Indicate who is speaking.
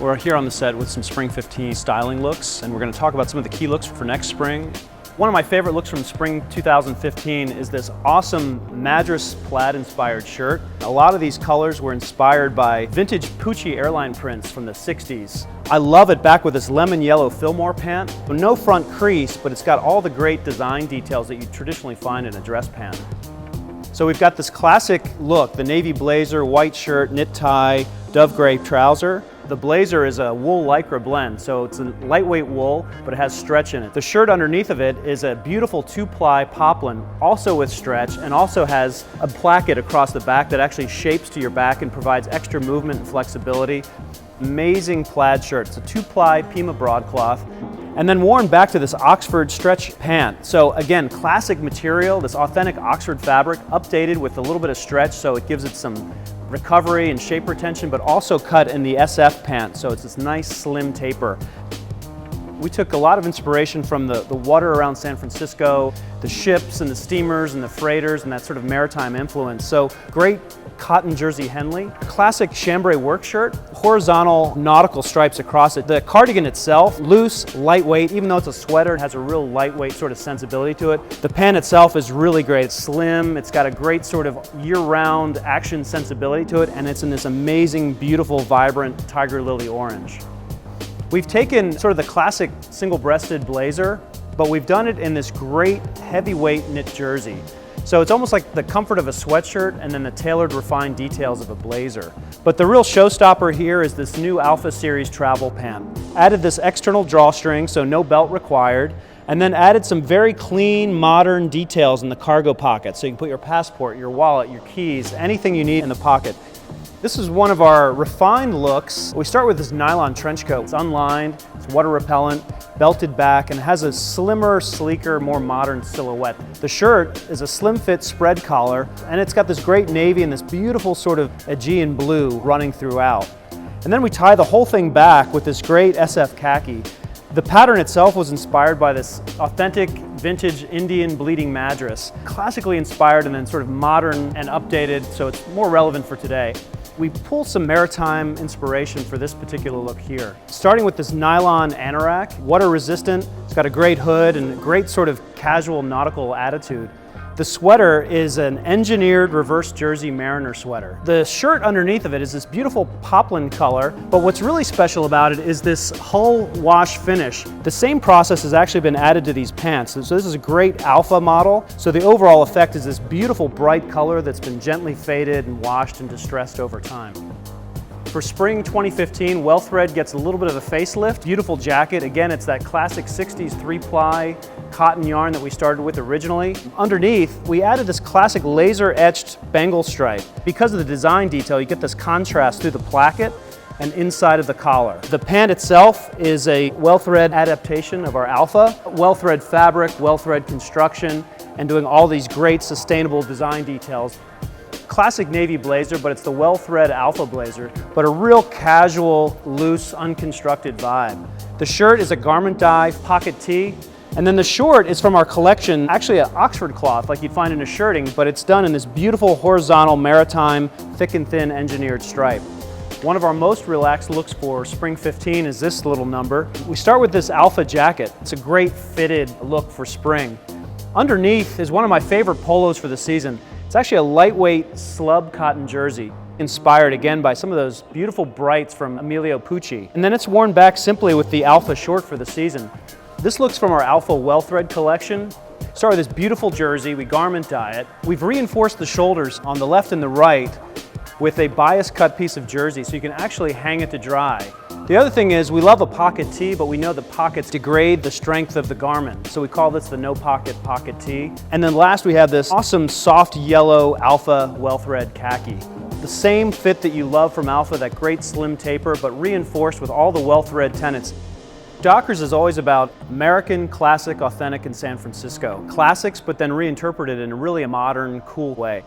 Speaker 1: We're here on the set with some Spring 15 styling looks, and we're going to talk about some of the key looks for next spring. One of my favorite looks from Spring 2015 is this awesome Madras plaid-inspired shirt. A lot of these colors were inspired by vintage Pucci airline prints from the 60s. I love it back with this lemon yellow Fillmore pant. No front crease, but it's got all the great design details that you traditionally find in a dress pant. So we've got this classic look, the navy blazer, white shirt, knit tie, dove gray trouser. The blazer is a wool lycra blend, so it's a lightweight wool, but it has stretch in it. The shirt underneath of it is a beautiful 2-ply poplin, also with stretch, and also has a placket across the back that actually shapes to your back and provides extra movement and flexibility. Amazing plaid shirt. It's a 2-ply Pima broadcloth, and then worn back to this Oxford stretch pant. So again, classic material, this authentic Oxford fabric, updated with a little bit of stretch, so it gives it some recovery and shape retention, but also cut in the SF pant, so it's this nice slim taper. We took a lot of inspiration from the water around San Francisco, the ships and the steamers and the freighters and that sort of maritime influence. So great cotton jersey Henley, classic chambray work shirt, horizontal nautical stripes across it. The cardigan itself, loose, lightweight, even though it's a sweater, it has a real lightweight sort of sensibility to it. The pant itself is really great. It's slim, it's got a great sort of year-round action sensibility to it, and it's in this amazing, beautiful, vibrant tiger lily orange. We've taken sort of the classic single-breasted blazer, but we've done it in this great heavyweight knit jersey. So it's almost like the comfort of a sweatshirt and then the tailored, refined details of a blazer. But the real showstopper here is this new Alpha Series travel pant. Added this external drawstring, so no belt required, and then added some very clean, modern details in the cargo pocket. So you can put your passport, your wallet, your keys, anything you need in the pocket. This is one of our refined looks. We start with this nylon trench coat. It's unlined, it's water repellent, belted back, and has a slimmer, sleeker, more modern silhouette. The shirt is a slim fit spread collar, and it's got this great navy and this beautiful sort of Aegean blue running throughout. And then we tie the whole thing back with this great SF khaki. The pattern itself was inspired by this authentic vintage Indian bleeding Madras, classically inspired and then sort of modern and updated, so it's more relevant for today. We pull some maritime inspiration for this particular look here. Starting with this nylon anorak, water resistant, it's got a great hood and a great sort of casual nautical attitude. The sweater is an engineered reverse jersey mariner sweater. The shirt underneath of it is this beautiful poplin color, but what's really special about it is this hull wash finish. The same process has actually been added to these pants. So this is a great alpha model. So the overall effect is this beautiful bright color that's been gently faded and washed and distressed over time. For spring 2015, Wellthread gets a little bit of a facelift. Beautiful jacket. Again, it's that classic 60s 3-ply cotton yarn that we started with originally. Underneath, we added this classic laser-etched Bengal stripe. Because of the design detail, you get this contrast through the placket and inside of the collar. The pant itself is a Wellthread adaptation of our Alpha. Wellthread fabric, Wellthread construction, and doing all these great sustainable design details. Classic navy blazer, but it's the Wellthread Alpha blazer, but a real casual, loose, unconstructed vibe. The shirt is a garment dye pocket tee, and then the short is from our collection, actually an Oxford cloth like you'd find in a shirting, but it's done in this beautiful horizontal maritime thick and thin engineered stripe. One of our most relaxed looks for spring 15 is this little number. We start with this Alpha jacket. It's a great fitted look for spring. Underneath is one of my favorite polos for the season. It's actually a lightweight slub cotton jersey, inspired again by some of those beautiful brights from Emilio Pucci. And then it's worn back simply with the Alpha short for the season. This looks from our Alpha Wellthread collection. Start with this beautiful jersey, we garment dye it. We've reinforced the shoulders on the left and the right with a bias cut piece of jersey so you can actually hang it to dry. The other thing is we love a pocket tee, but we know the pockets degrade the strength of the garment. So we call this the no pocket tee. And then last we have this awesome soft yellow Alpha Wellthread khaki. The same fit that you love from Alpha, that great slim taper, but reinforced with all the Wellthread tenets. Dockers is always about American, classic, authentic, and San Francisco. Classics, but then reinterpreted in a really modern, cool way.